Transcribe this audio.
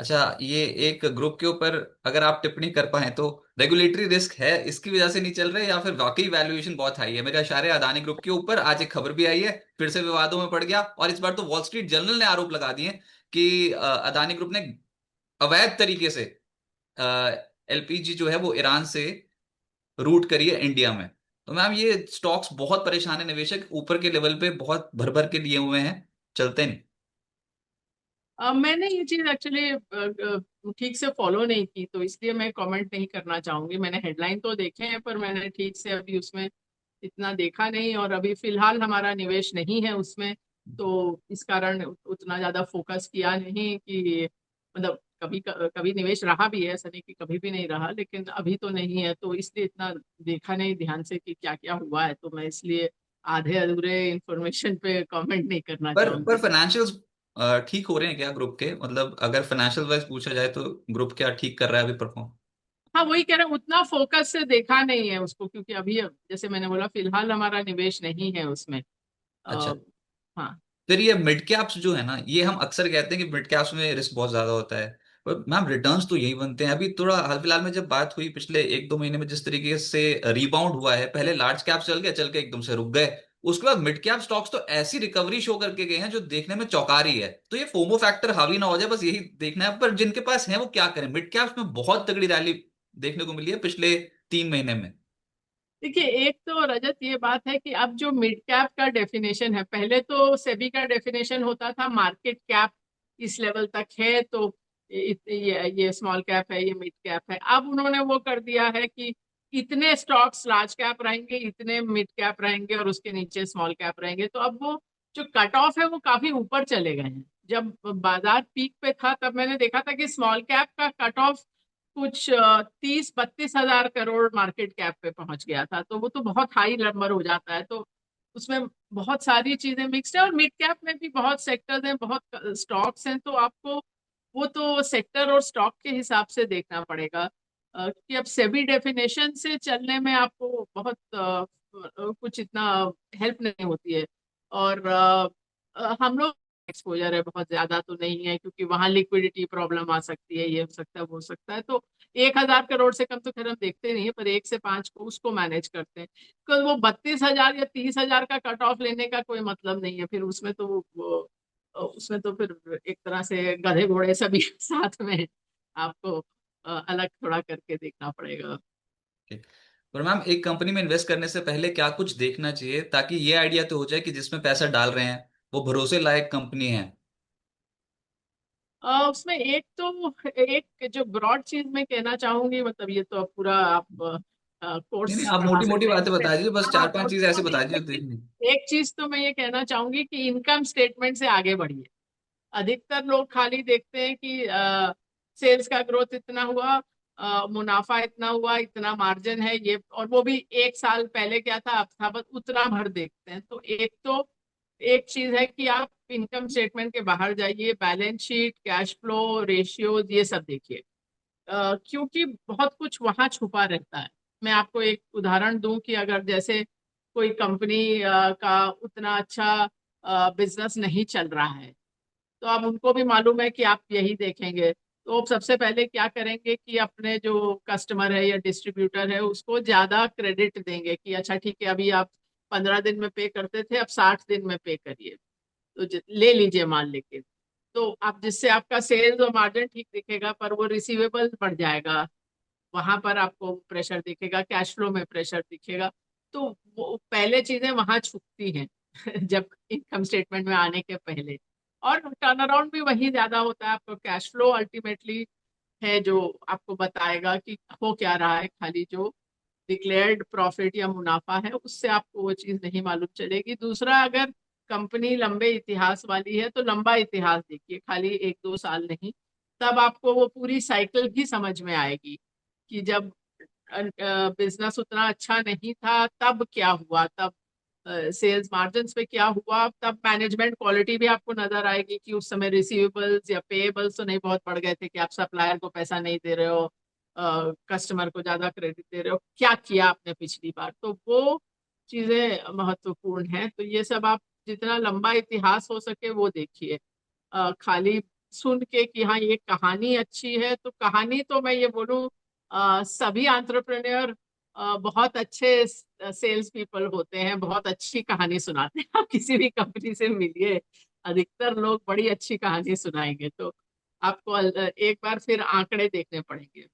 अच्छा, ये एक ग्रुप के ऊपर अगर आप टिप्पणी कर पाए तो रेगुलेटरी रिस्क है इसकी वजह से नहीं चल रहे, या फिर वाकई वैल्यूएशन बहुत हाई है? मेरा इशारा है अदानी ग्रुप के ऊपर। आज एक खबर भी आई है, फिर से विवादों में पड़ गया, और इस बार तो वॉल स्ट्रीट जर्नल ने आरोप लगा दिए कि अदानी ग्रुप ने अवैध तरीके से एलपीजी जो है वो ईरान से रूट करी है इंडिया में। तो मैम ये स्टॉक्स बहुत परेशान है, निवेशक ऊपर के लेवल पे बहुत भर भर के लिए हुए हैं, चलते नहीं। मैंने ये चीज एक्चुअली ठीक से फॉलो नहीं की, तो इसलिए मैं कमेंट नहीं करना चाहूंगी। मैंने हेडलाइन तो देखे हैं, पर मैंने ठीक से अभी उसमें इतना देखा नहीं, और अभी फिलहाल हमारा निवेश नहीं है उसमें। तो इस कारण उतना ज्यादा फोकस किया नहीं कि मतलब कभी कभी निवेश रहा भी है, ऐसा नहीं कि कभी भी नहीं रहा, लेकिन अभी तो नहीं है, तो इसलिए इतना देखा नहीं ध्यान से कि क्या क्या हुआ है। तो मैं इसलिए आधे अधूरे इंफॉर्मेशन पे कमेंट नहीं करना पर चाहूंगी। फाइनेंशियल्स ठीक हो रहे हैं क्या ग्रुप के? मतलब अगर फाइनेंशियल वाइज पूछा जाए तो ग्रुप क्या ठीक कर रहा है अभी परफॉर्म? हाँ, वही कह रहे हैं, उतना फोकस से देखा नहीं है उसको, क्योंकि अभी जैसे मैंने बोला फिलहाल हमारा निवेश नहीं है उसमें। अच्छा, आ, हाँ। फिर ये मिड कैप्स जो है ना, ये हम अक्सर कहते हैं कि मिड कैप्स में रिस्क बहुत ज्यादा होता है, पर मैम रिटर्न्स तो यही बनते हैं। अभी थोड़ा हाल फिलहाल में जब बात हुई पिछले एक दो महीने में, जिस तरीके से रीबाउंड हुआ है, पहले लार्ज कैप चल गया, चल के एकदम से रुक गए, उसके बाद मिड कैप स्टॉक्स तो ऐसी रिकवरी शो करके गए हैं जो देखने में चौंका रही है। तो ये फोमो फैक्टर हावी ना हो जाए, बस यही देखना है। पर जिनके पास है वो क्या करें? मिड कैप्स में बहुत तगड़ी रैली देखने को मिली है पिछले 3 महीने में। देखिए, एक तो रजत ये बात है कि अब जो मिड कैप का डेफिनेशन है, पहले तो सेबी का डेफिनेशन होता था मार्केट कैप इस लेवल तक है, तो ये स्मॉल कैप है, ये मिड कैप है। अब उन्होंने वो कर दिया है कि इतने स्टॉक्स लार्ज कैप रहेंगे, इतने मिड कैप रहेंगे, और उसके नीचे स्मॉल कैप रहेंगे। तो अब वो जो कट ऑफ है वो काफी ऊपर चले गए हैं। जब बाजार पीक पे था तब मैंने देखा था कि स्मॉल कैप का कट ऑफ कुछ 30-32 हजार करोड़ मार्केट कैप पे पहुंच गया था। तो वो तो बहुत हाई नंबर हो जाता है। तो उसमें बहुत सारी चीजें मिक्स्ड है, और मिड कैप में भी बहुत सेक्टर्स हैं, बहुत स्टॉक्स हैं। तो आपको वो तो सेक्टर और स्टॉक के हिसाब से देखना पड़ेगा। कि अब सेबी डेफिनेशन से चलने में आपको बहुत कुछ इतना हेल्प नहीं होती है। और हम लोग एक्सपोजर है बहुत ज्यादा तो नहीं है, क्योंकि वहां लिक्विडिटी प्रॉब्लम आ सकती है, ये हो सकता है वो हो सकता है। तो 1 हजार करोड़ से कम तो खैर हम देखते नहीं है, पर 1 से 5 को उसको मैनेज करते हैं। तो वो 32 हजार या 30 हजार का कट ऑफ लेने का कोई मतलब नहीं है। फिर उसमें तो उसमें तो फिर एक तरह से गधे घोड़े सभी साथ में आपको अलग थोड़ा करके देखना पड़ेगा। ठीक। पर मैम एक कंपनी में इन्वेस्ट करने से पहले क्या कुछ देखना चाहिए, ताकि ये आइडिया तो हो जाए कि जिसमें पैसा डाल रहे हैं वो भरोसे लायक कंपनी है? उसमें एक तो एक जो ब्रॉड चीज मैं कहना चाहूंगी, मतलब ये तो अब पूरा आप नहीं नहीं, कोर्स आप पढ़ा मोटी मोटी सकते हैं बातें इसमें। बता दीजिए, बस हाँ, चार पांच चीज मोटी ऐसे मोटी बता दीजिए जो एक देखनी। एक चीज तो मैं ये कहना चाहूंगी कि इनकम स्टेटमेंट से आगे बढ़िए। अधिकतर लोग खाली देखते हैं कि सेल्स का ग्रोथ इतना हुआ, मुनाफा इतना हुआ, इतना मार्जिन है ये, और वो भी 1 साल पहले क्या था अब था, बस उतना भर देखते हैं। तो एक चीज है कि आप इनकम स्टेटमेंट के बाहर जाइए, balance sheet, cash flow ratio, ये सब देखिए। क्योंकि बहुत कुछ वहां छुपा रहता है। मैं आपको एक उदाहरण दूं कि अगर जैसे कोई कंपनी का उतना अच्छा बिजनेस नहीं चल रहा है, तो अब उनको भी मालूम है कि आप यही देखेंगे। तो अब सबसे पहले क्या करेंगे कि अपने जो कस्टमर है या डिस्ट्रीब्यूटर है उसको ज्यादा क्रेडिट देंगे कि अच्छा ठीक है, अभी आप 15 दिन में पे करते थे, अब 60 दिन में पे करिए, तो ले लीजिए माल लेके। तो आप जिससे आपका सेल्स और मार्जिन ठीक दिखेगा, पर वो रिसीवेबल बढ़ जाएगा, वहां पर आपको प्रेशर दिखेगा, कैश फ्लो में प्रेशर दिखेगा। तो वो पहले चीजें वहां छुपती हैं जब इनकम स्टेटमेंट में आने के पहले। और टर्न अराउंड भी वही ज्यादा होता है। आपको कैश फ्लो अल्टीमेटली है जो आपको बताएगा कि हो क्या रहा है। खाली जो डिक्लेयर्ड प्रॉफिट या मुनाफा है उससे आपको वो चीज नहीं मालूम चलेगी। दूसरा, अगर कंपनी लंबे इतिहास वाली है तो लंबा इतिहास देखिए, खाली 1-2 साल नहीं। तब आपको वो पूरी साइकिल भी समझ में आएगी कि जब बिजनेस उतना अच्छा नहीं था तब क्या हुआ, तब सेल्स मार्जिन्स पे क्या हुआ, तब मैनेजमेंट क्वालिटी भी आपको नजर आएगी कि उस समय रिसीवेबल्स या पेएबल्स तो नहीं बहुत बढ़ गए थे कि आप सप्लायर को पैसा नहीं दे रहे हो, कस्टमर को ज्यादा क्रेडिट दे रहे हो, क्या किया आपने पिछली बार। तो वो चीजें महत्वपूर्ण हैं। तो ये सब आप जितना लंबा इतिहास हो सके वो देखिए। खाली सुन के कि हाँ ये कहानी अच्छी है, तो कहानी तो मैं ये बोलूं, सभी एंटरप्रेन्योर बहुत अच्छे सेल्स पीपल होते हैं, बहुत अच्छी कहानी सुनाते हैं। आप किसी भी कंपनी से मिलिए, अधिकतर लोग बड़ी अच्छी कहानी सुनाएंगे। तो आपको एक बार फिर आंकड़े देखने पड़ेंगे।